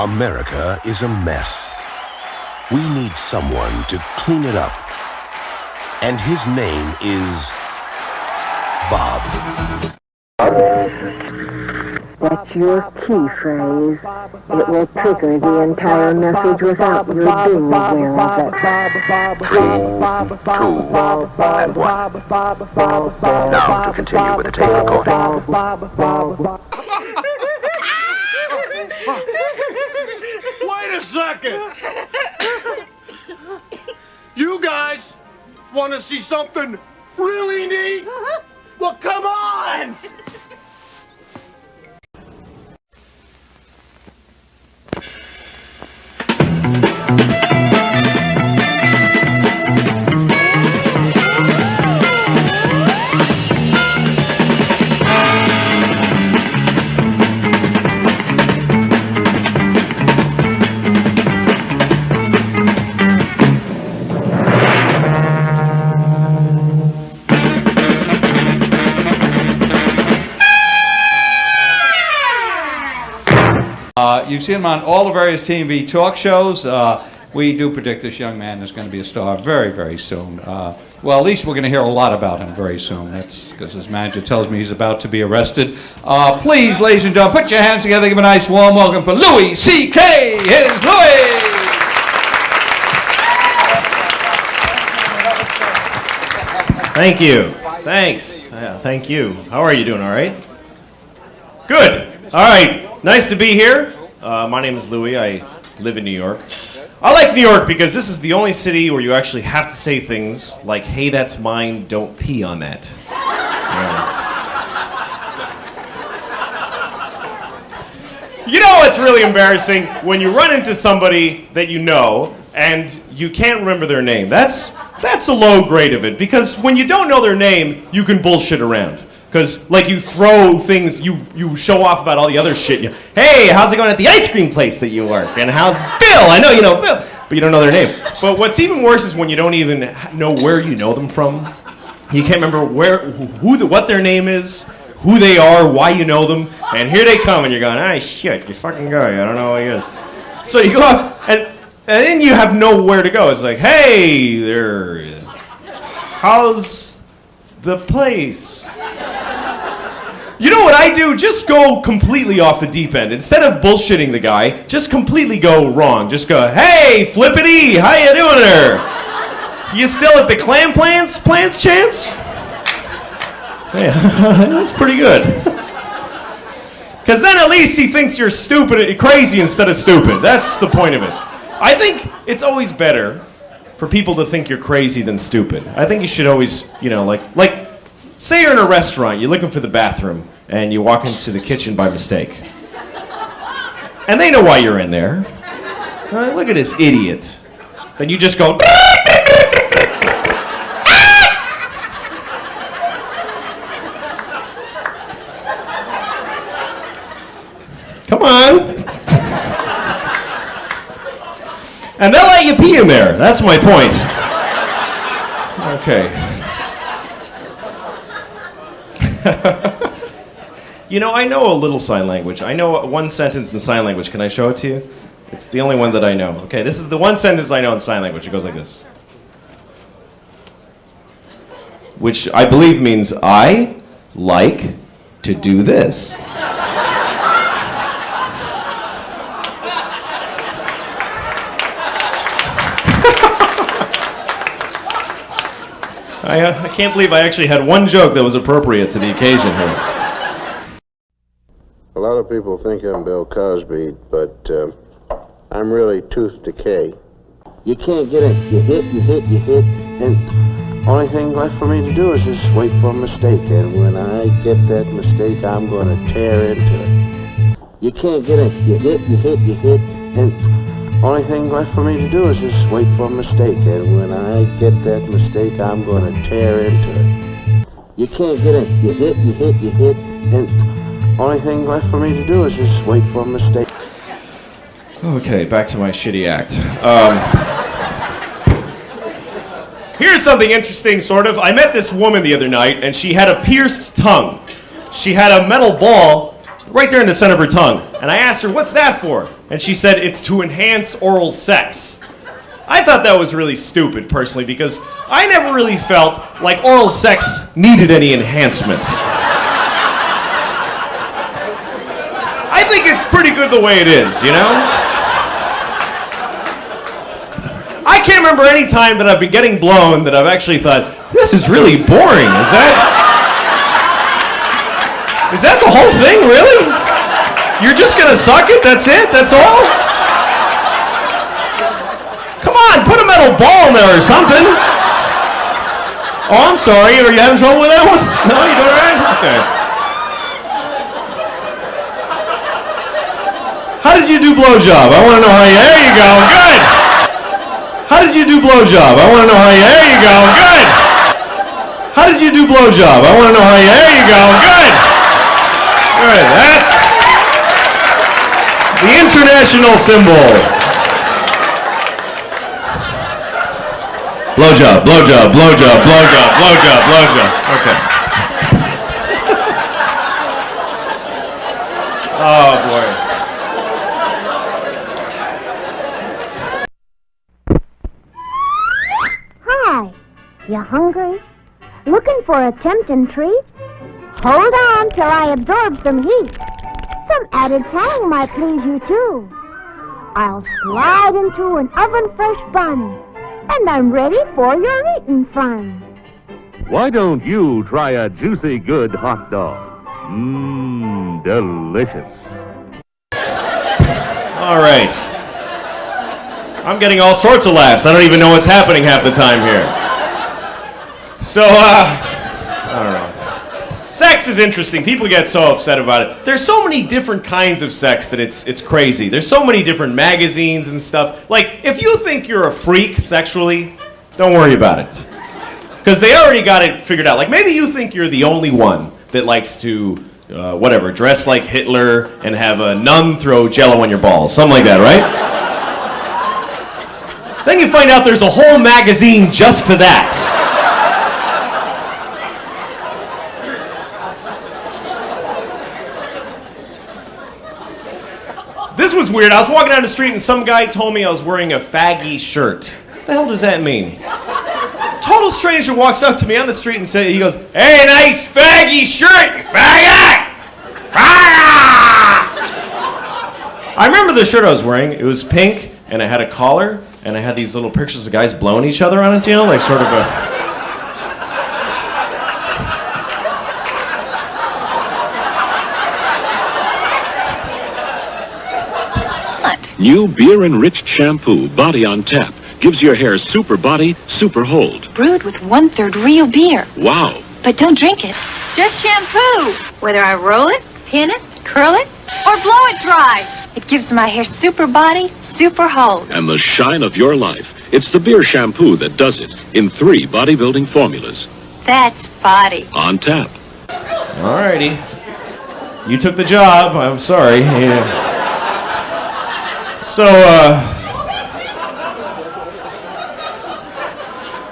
America is a mess. We need someone to clean it up. And his name is Bob. That's your key phrase. It will trigger the entire message without your being aware of it. 3, 2, and 1. Now to continue with the tape recording. Wait a second! You guys want to see something really neat? Well, come on! You've seen him on all the various TV talk shows. We do predict this young man is going to be a star very, very soon. Well, at least we're going to hear a lot about him very soon. That's because his manager tells me he's about to be arrested. Please, ladies and gentlemen, put your hands together. Give a nice warm welcome for Louis CK. Here's Louis. Thank you. Thanks. Yeah, thank you. How are you doing? All right? Good. All right. Nice to be here. My name is Louis. I live in New York. I like New York because this is the only city where you actually have to say things like, hey, that's mine, don't pee on that. Yeah. You know what's really embarrassing? When you run into somebody that you know and you can't remember their name. That's a low grade of it, because when you don't know their name, you can bullshit around. Because, like, you throw things, you show off about all the other shit. Hey, how's it going at the ice cream place that you work? And how's Bill? I know you know Bill, but you don't know their name. But what's even worse is when you don't even know where you know them from. You can't remember what their name is, who they are, why you know them. And here they come, and you're going, ah, shit, you fucking guy, I don't know who he is. So you go up, and then you have nowhere to go. It's like, hey, there, how's the place? You know what I do? Just go completely off the deep end. Instead of bullshitting the guy, just completely go wrong. Just go, hey, Flippity, how you doing there? You still at the clam plants chance? Yeah, that's pretty good. Because then at least he thinks you're stupid, crazy instead of stupid. That's the point of it. I think it's always better for people to think you're crazy than stupid. I think you should always, like, say you're in a restaurant, you're looking for the bathroom, and you walk into the kitchen by mistake. And they know why you're in there. Look at this idiot. Then you just go, come on. And they'll let you pee in there. That's my point. Okay. I know a little sign language. I know one sentence in sign language. Can I show it to you? It's the only one that I know. Okay, this is the one sentence I know in sign language. It goes like this. Which I believe means, I like to do this. I can't believe I actually had one joke that was appropriate to the occasion here. A lot of people think I'm Bill Cosby, but I'm really Tooth Decay. You can't get it. You hit, and only thing left for me to do is just wait for a mistake, and when I get that mistake, I'm going to tear into it. You can't get it. You hit, and only thing left for me to do is just wait for a mistake, and when I get that mistake, I'm going to tear into it. You can't get it. You hit, and only thing left for me to do is just wait for a mistake. Okay, back to my shitty act. Here's something interesting, sort of. I met this woman the other night, and she had a pierced tongue. She had a metal ball right there in the center of her tongue. And I asked her, what's that for? And she said it's to enhance oral sex. I thought that was really stupid, personally, because I never really felt like oral sex needed any enhancement. I think it's pretty good the way it is, you know? I can't remember any time that I've been getting blown that I've actually thought, this is really boring. Is that the whole thing, really? You're just gonna suck it? That's it? That's all? Come on, put a metal ball in there or something. Oh, I'm sorry. Are you having trouble with that one? No, you doing all right? Okay. How did you do blowjob? I want to know how you... There you go. Good. How did you do blowjob? I want to know how you... There you go. Good. How did you do blowjob? I want to know how you... There you go. Good. Good. That's the international symbol. Blowjob, blowjob, blowjob, blowjob, blowjob, blowjob. Okay. Oh, boy. Hi. You hungry? Looking for a tempting treat? Hold on till I absorb some heat. Some added tang might please you, too. I'll slide into an oven-fresh bun. And I'm ready for your eating fun. Why don't you try a juicy good hot dog? Mmm, delicious. All right. I'm getting all sorts of laughs. I don't even know what's happening half the time here. So, I don't know. Sex is interesting. People get so upset about it. There's so many different kinds of sex that it's crazy. There's so many different magazines and stuff. Like, if you think you're a freak sexually, don't worry about it. Because they already got it figured out. Like, maybe you think you're the only one that likes to, dress like Hitler and have a nun throw Jell-O on your balls. Something like that, right? Then you find out there's a whole magazine just for that. This was weird. I was walking down the street and some guy told me I was wearing a faggy shirt. What the hell does that mean? Total stranger walks up to me on the street and he goes, "Hey, nice faggy shirt, you faggot! Faggot!" I remember the shirt I was wearing. It was pink and it had a collar and it had these little pictures of guys blowing each other on it, you know, like sort of a... New beer-enriched shampoo, Body on Tap, gives your hair super body, super hold. Brewed with 1/3 real beer. Wow. But don't drink it. Just shampoo. Whether I roll it, pin it, curl it, or blow it dry. It gives my hair super body, super hold. And the shine of your life. It's the beer shampoo that does it in 3 bodybuilding formulas. That's body. On Tap. Alrighty. You took the job. I'm sorry. Yeah. So,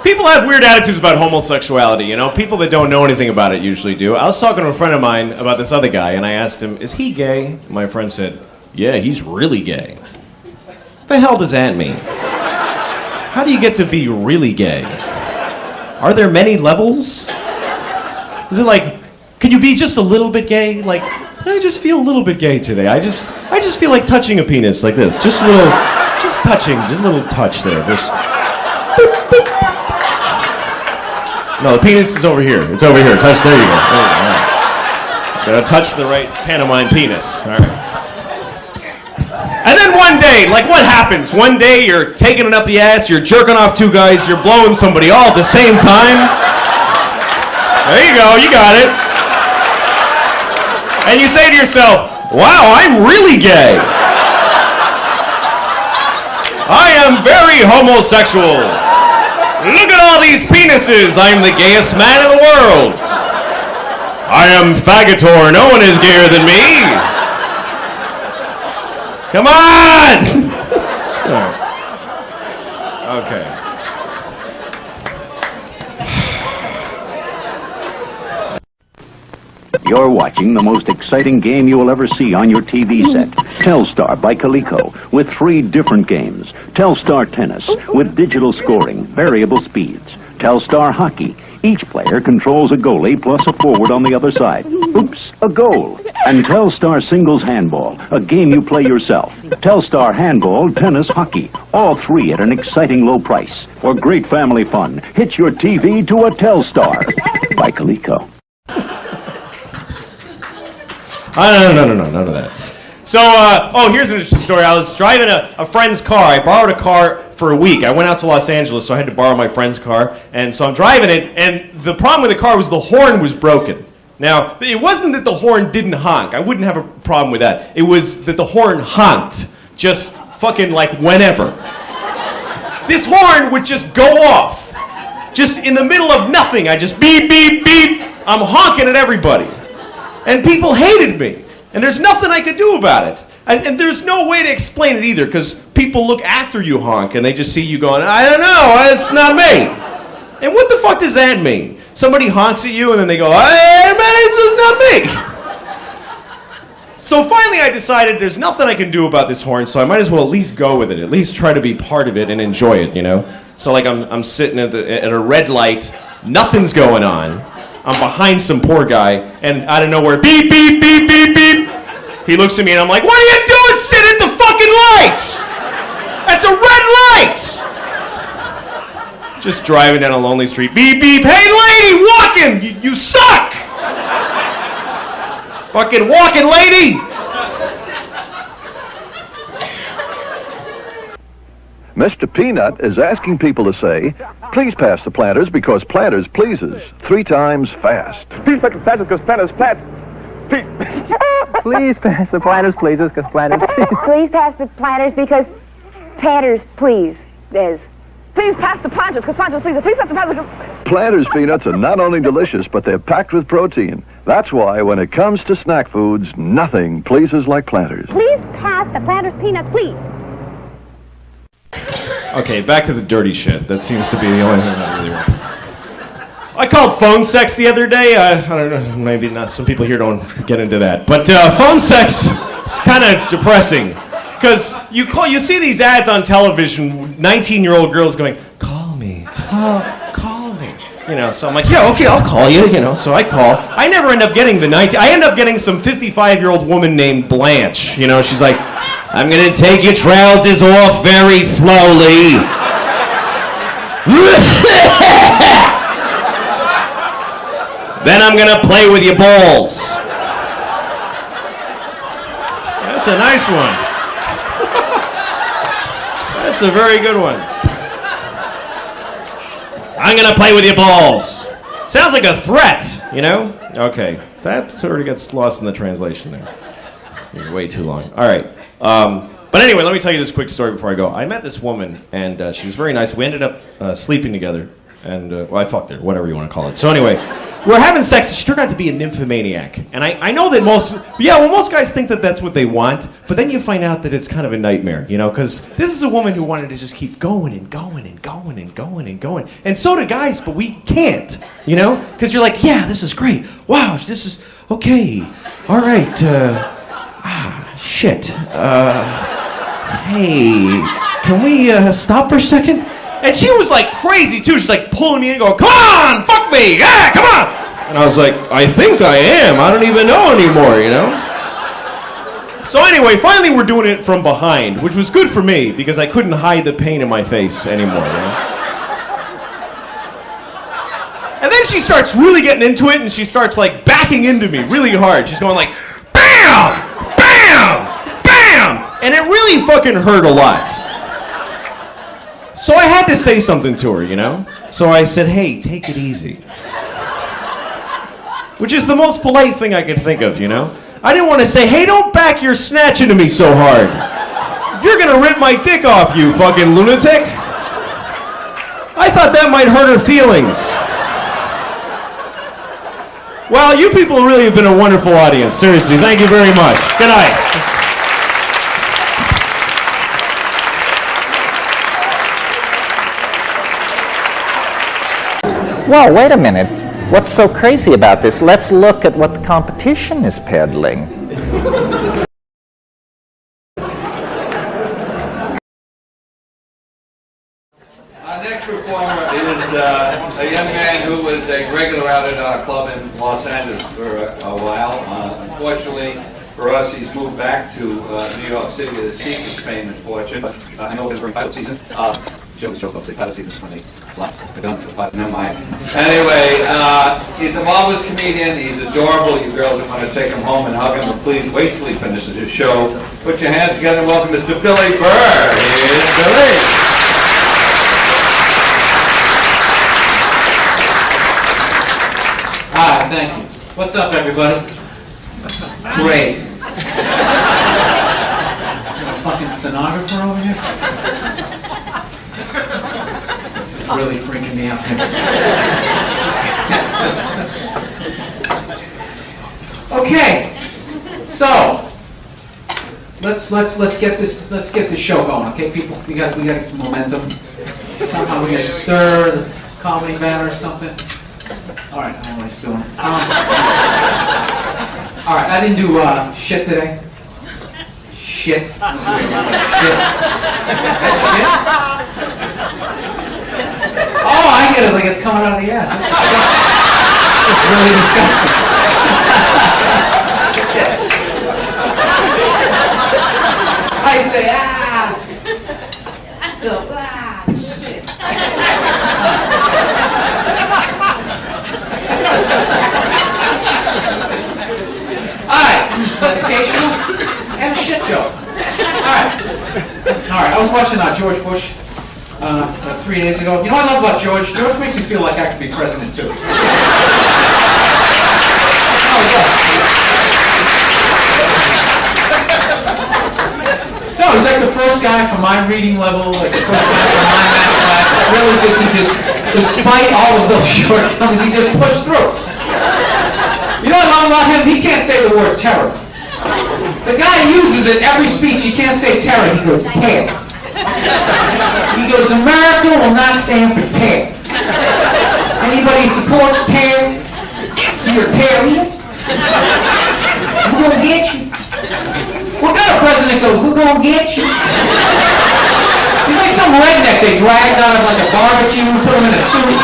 people have weird attitudes about homosexuality, you know? People that don't know anything about it usually do. I was talking to a friend of mine about this other guy, and I asked him, is he gay? My friend said, yeah, he's really gay. What the hell does that mean? How do you get to be really gay? Are there many levels? Is it like, can you be just a little bit gay? Like, I just feel a little bit gay today. I just feel like touching a penis like this. Just a little, just touching, just a little touch there. Just, boop, boop. No, the penis is over here. It's over here. Touch, there you go. There you go. All right. Gotta touch the right pantomime penis. All right. And then one day, like what happens? One day you're taking it up the ass, you're jerking off 2 guys, you're blowing somebody all at the same time. There you go, you got it. And you say to yourself, wow, I'm really gay. I am very homosexual. Look at all these penises. I'm the gayest man in the world. I am faggotor. No one is gayer than me. Come on. Okay. You're watching the most exciting game you will ever see on your TV set. Telstar by Coleco with 3 different games. Telstar Tennis with digital scoring, variable speeds. Telstar Hockey. Each player controls a goalie plus a forward on the other side. Oops, a goal. And Telstar Singles Handball, a game you play yourself. Telstar Handball, Tennis, Hockey. All 3 at an exciting low price. For great family fun, hitch your TV to a Telstar by Coleco. No, none of that. So, here's an interesting story. I was driving a friend's car. I borrowed a car for a week. I went out to Los Angeles, so I had to borrow my friend's car. And so I'm driving it, and the problem with the car was the horn was broken. Now, it wasn't that the horn didn't honk. I wouldn't have a problem with that. It was that the horn honked, just fucking like whenever. This horn would just go off. Just in the middle of nothing. I just beep, beep, beep. I'm honking at everybody. And people hated me. And there's nothing I could do about it. And there's no way to explain it either, because people look after you honk and they just see you going, I don't know, it's not me. And what the fuck does that mean? Somebody honks at you and then they go, hey, man, it's not me. So finally I decided there's nothing I can do about this horn, so I might as well at least go with it, at least try to be part of it and enjoy it, you know? So like I'm sitting at a red light, nothing's going on. I'm behind some poor guy, and out of nowhere, beep, beep, beep, beep, beep. He looks at me and I'm like, what are you doing? Sit at the fucking light! That's a red light! Just driving down a lonely street, beep, beep, hey lady, walking! You suck! Fucking walking lady! Mr. Peanut is asking people to say, please pass the Planters because Planters pleases 3 times fast. Please pass the Planters because Planters plant. Please pass the Planters pleases because Planters Please pass the Planters because Planters please is. Please pass the Planters because Planters please. Please pass the Planters because... Planters peanuts are not only delicious, but they're packed with protein. That's why when it comes to snack foods, nothing pleases like Planters. Please pass the Planters peanuts, please. Okay, back to the dirty shit. That seems to be the only thing I really want. I called phone sex the other day. I don't know, maybe not. Some people here don't get into that. But phone sex is kind of depressing. Because you see these ads on television, 19-year-old girls going, call me, call me. You know, so I'm like, yeah, okay, I'll call you, you know, so I call. I never end up getting the 19, I end up getting some 55-year-old woman named Blanche. You know, she's like, I'm gonna take your trousers off very slowly. Then I'm gonna play with your balls. That's a nice one. That's a very good one. I'm gonna play with your balls. Sounds like a threat, you know? Okay, that sort of gets lost in the translation there. You're way too long. All right. But anyway, let me tell you this quick story before I go. I met this woman, and she was very nice. We ended up sleeping together, and well, I fucked her, whatever you want to call it. So anyway, we're having sex. She turned out to be a nymphomaniac, and I know that most guys think that that's what they want, but then you find out that it's kind of a nightmare, you know, because this is a woman who wanted to just keep going and going and going and going and going, and so do guys, but we can't, you know, because you're like, yeah, this is great. Wow, this is okay. All right. Shit. Hey, can we stop for a second? And she was like crazy too. She's like pulling me in and going, come on, fuck me, yeah, come on. And I was like, I think I am. I don't even know anymore, you know? So anyway, finally we're doing it from behind, which was good for me because I couldn't hide the pain in my face anymore, you know? And then she starts really getting into it and she starts like backing into me really hard. She's going like, bam! Bam! Bam! And it really fucking hurt a lot. So I had to say something to her, you know? So I said, hey, take it easy. Which is the most polite thing I could think of, you know? I didn't want to say, hey, don't back your snatch into me so hard. You're gonna rip my dick off, you fucking lunatic. I thought that might hurt her feelings. Well, you people really have been a wonderful audience. Seriously, thank you very much. Good night. Whoa, wait a minute. What's so crazy about this? Let's look at what the competition is peddling. Our next performer is a young man who was a regular out at our club in Los Angeles for a while. Unfortunately for us, he's moved back to New York City to seek his fame and fortune. I know it was during pilot season. Joke, say pilot season when they flop the guns to the pilot. Never mind. Anyway, he's a marvelous comedian. He's adorable. You girls are going to take him home and hug him. But please wait till he finishes his show. Put your hands together and welcome Mr. Billy Burr. Here's Billy. Hi, thank you. What's up, everybody? Great. Fucking stenographer over here? This is really freaking me out. Okay, so let's get this show going, okay, people? We got momentum. Somehow we're gonna stir the comedy matter or something. All right, I know what he's doing. All right, I didn't do shit today. Shit. Shit. Oh, I get it. Like it's coming out of the ass. It's really disgusting. I say so shit. Alright, educational and a shit joke. Alright, I was watching George Bush 3 days ago. You know what I love about George? George makes me feel like I could be president too. No, he's like the first guy from my reading level, like the first guy from my math class. Really just, despite all of those shortcomings, he just pushed through. You know what I love about him? He can't say the word terror. The guy uses it every speech. He can't say terror. He goes, tear. He goes, America will not stand for tear. Anybody supports tear, you're a terrorist. We're going to get you. What kind of president goes, we're going to get you? He's like some redneck they dragged out of like a barbecue and put him in a suit.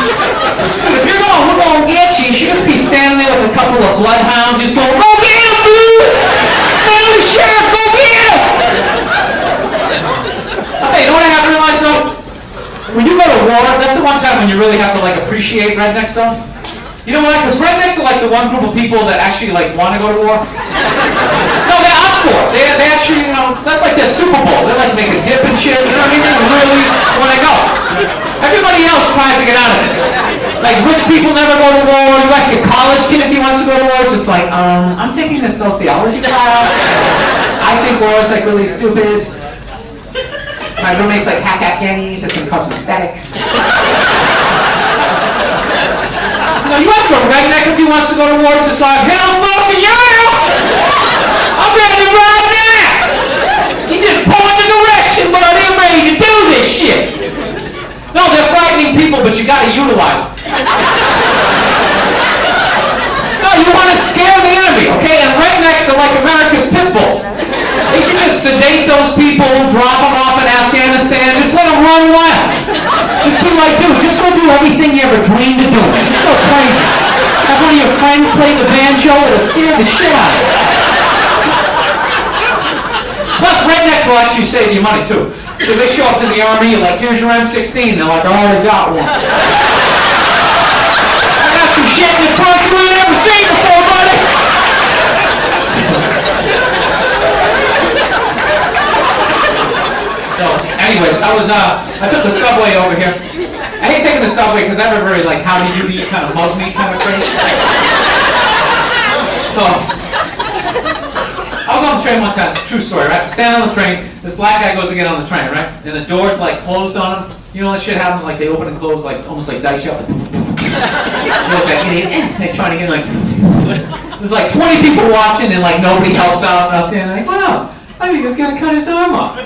If you're going, we're going to get you, you should just be standing there with a couple of bloodhounds just going, go get him, dude! Smell the sheriff, go get him! I'll tell you, know what I have to realize though? When you go to war, that's the one time when you really have to like appreciate rednecks though. You know why? Because rednecks are like the one group of people that actually like want to go to war. No, they're up for it. They actually, you know, that's like their Super Bowl. They like make a dip and shit. You know what I mean? They really want to go. Everybody else tries to get out of it. Like rich people never go to war. You ask a college kid if he wants to go to war. It's like, I'm taking a sociology class. I think war is like really stupid. My roommate's like hack Yennies. It's gonna cause some static. Now you ask a redneck if he wants to go to war, it's just like, hell fucking yeah! I'm ready right now! You just point the direction, buddy, I'm ready to do this shit! No, they're frightening people, but you gotta utilize them. No, you wanna scare the enemy, okay? And rednecks are like America's pit bulls. They should just sedate those people, drop them off in Afghanistan, just let them run wild. Just be like, dude, just go do everything you ever dreamed of doing. Just go crazy. Have one of your friends play the banjo, it'll scare the shit out of you. Plus, rednecks will actually save you money, too. Because they show up to the army, you're like, here's your M16. They're like, I already got one. I got some shit in the trunk you ain't ever seen before, buddy. So, anyways, I took the subway over here. I hate taking the subway because I have a very, like, how do you eat kind of mug me kind of thing. So, I was on the train one time, it's a true story, right? I'm standing on the train, this black guy goes to get on the train, right? And the door's, like, closed on him. You know that shit happens, like, they open and close, like, almost like dice shot. You look at me, they're trying to get, like, there's, like, 20 people watching and, like, nobody helps out. And I was standing there, like, wow, I think he's gonna cut his arm off.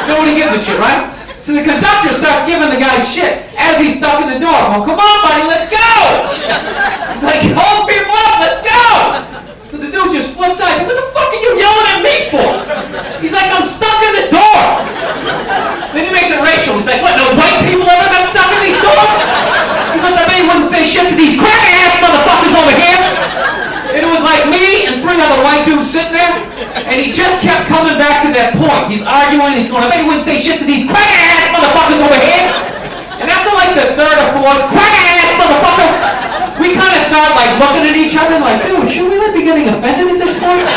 Nobody gives a shit, right? So the conductor starts giving the guy shit as he's stuck in the door. Well, come on, buddy, let's go! He's like, hold people up, let's go! So the dude just flips out. What the fuck are you yelling at me for? He's like, I'm stuck in the door. Then he makes it racial. He's like, what, no white people ever got stuck in these doors? Because I bet he wouldn't say shit to these crack-ass motherfuckers over here. And it was like me and 3 other white dudes sitting there, and he just kept coming back to that point. He's arguing, he's going, I bet he wouldn't say shit to these crack-ass motherfuckers over here. And after like the 3rd or 4th, crack-ass motherfucker, we kind of start like looking at each other like, dude, should we not be getting offended at this point?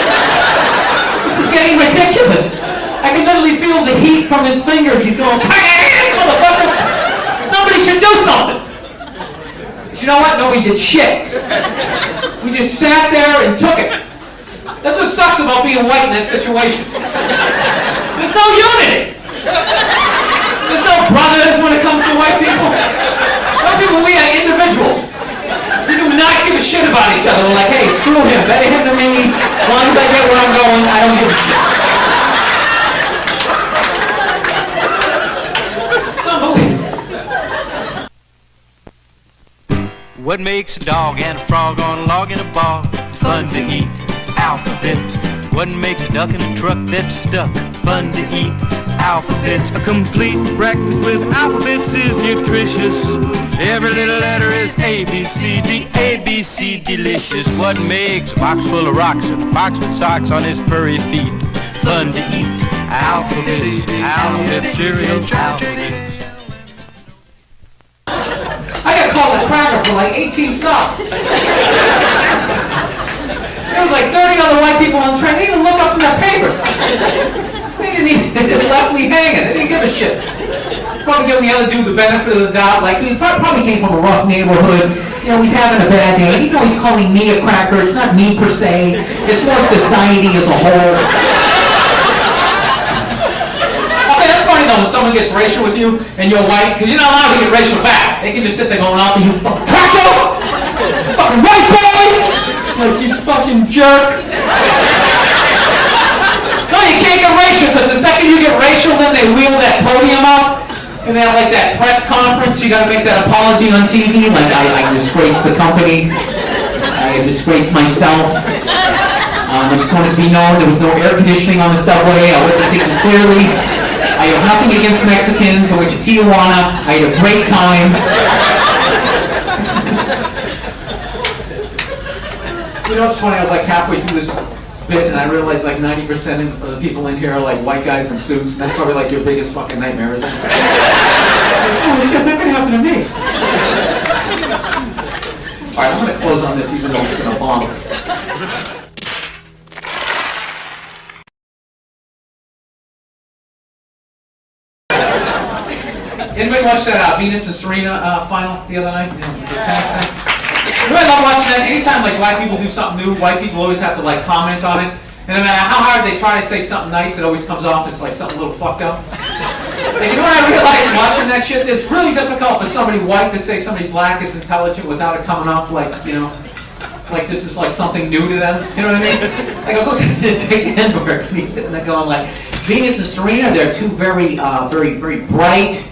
This is getting ridiculous. I can literally feel the heat from his fingers. He's going, crack-ass motherfucker. Somebody should do something. But you know what? Nobody did shit. We just sat there and took it. That's what sucks about being white in that situation. There's no unity. There's no brothers when it comes to white people. White people, we are individuals. We do not give a shit about each other. We're like, hey, screw him. Better him than me. As long as I get where I'm going, I don't give a shit. It's unbelievable. What makes a dog and a frog on a log in a bog? Fun to eat alphabets. What makes a duck in a truck that's stuck? Fun to eat alphabets. A complete breakfast with alphabets is nutritious. Every little letter is A, B, C, D, A, B, C, delicious. What makes a box full of rocks and a fox with socks on his furry feet? Fun to eat alphabets. Alphabet cereal, alphabets. I got called a cracker for like 18 stops. There was like 30 other white people on the train. They didn't even look up in their papers. They just left me hanging. They didn't give a shit. Probably giving the other dude the benefit of the doubt. Like, he probably came from a rough neighborhood. You know, he's having a bad day. Even though he's calling me a cracker, it's not me per se. It's more society as a whole. When someone gets racial with you and you're white, because you're not allowed to get racial back. They can just sit there going off and you fucking cracker! Fucking white boy! Like, you fucking jerk. No, you can't get racial, because the second you get racial, then they wheel that podium up, and they have like that press conference. You gotta make that apology on TV, like, I disgraced the company. I disgraced myself. I just wanted to be known there was no air conditioning on the subway. I wasn't thinking clearly. I have nothing against Mexicans. I went to Tijuana. I had a great time. You know what's funny? I was like halfway through this bit and I realized like 90% of the people in here are like white guys in suits. And that's probably like your biggest fucking nightmare, isn't it? Oh shit, that can happen to me. Alright, I'm going to close on this even though it's going to bomb. Anybody watch that Venus and Serena final the other night? I really love watching that. Anytime like black people do something new, white people always have to like comment on it. And no matter how hard they try to say something nice, it always comes off as like something a little fucked up. And you know what I realized watching that shit? It's really difficult for somebody white to say somebody black is intelligent without it coming off like, you know, like this is like something new to them. You know what I mean? Like I was listening to Dick Enberg and he's sitting there going like, Venus and Serena, they're two very bright,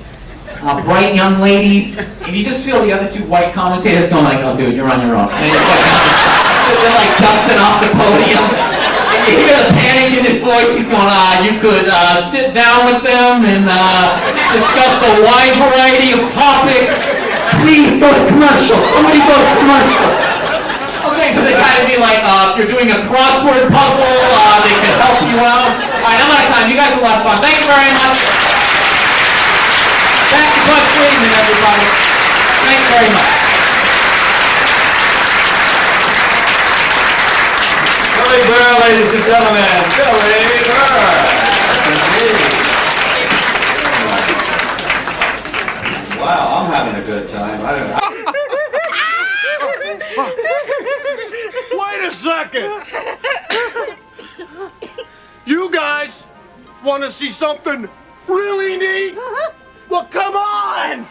bright young ladies, and you just feel the other two white commentators going like, oh dude, you're on your own. And they're like dusting off the podium. And you hear the panic in his voice, he's going, you could sit down with them and discuss a wide variety of topics. Please go to commercial. Somebody go to commercial. Okay, because they kind of be like, if you're doing a crossword puzzle, they can help you out. Alright, I'm out of time. You guys are a lot of fun. Thank you very much. Back to Bud Friedman, everybody. Thank you very much. Billy Burr, ladies and gentlemen. Billy Burr. Wow, I'm having a good time. I don't know. Wait a second! You guys want to see something really neat? Well, come on!